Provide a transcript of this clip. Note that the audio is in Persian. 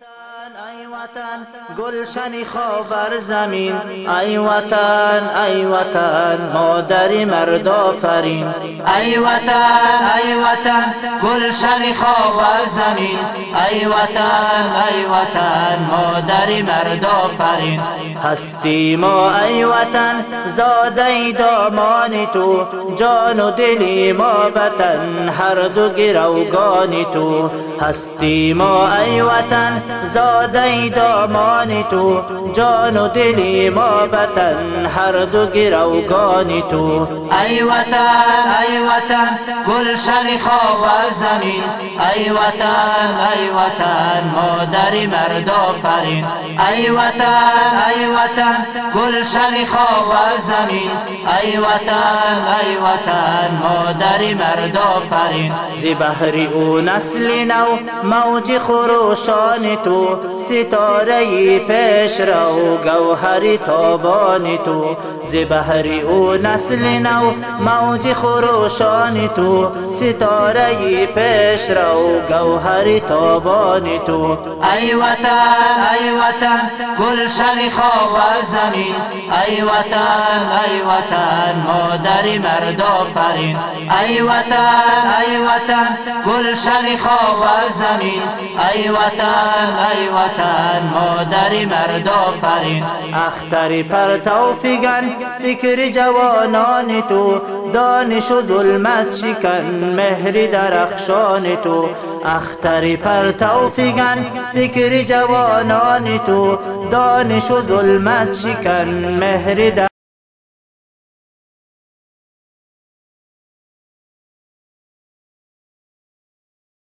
ای وطن گلشنی خاور زمین، ای وطن ای وطن مادری مرد آفرین. ای وطن گلشنی خاور زمین، ای وطن مادری مرد آفرین. هستی ما ای وطن زاده دامان تو، جان و دلی ما وطن هر دو گروگان تو. هستی ما ای وطن زاده دامان تو، جان و دلی ما وطن هر دو گروگان تو. ای وطن گلشن خاور زمین، ای وطن مادری مرد آفرین. ای وطن گلشن خاور زمین، ای وطن مادری مرد آفرین. ز بحر او نسل نو موج خروشان تو، ستاره پیش رو گوهر تابان تو. ز بحر او نسل نو موج خروشان تو، ستاره پیش رو گوهر تابان تو. ای وطن گلشن خاور زمین، ای وطن مادری مرد آفرین. ای وطن گلشن خاور زمین، ای وطن مادری مرد آفرین. اختر پرتو فگن فکر جوانان تو، دانش و ظلمت شکن مهر درخشان تو. اختر پرتو فگن فکر جوانان تو، دانش و ظلمت شکن مهر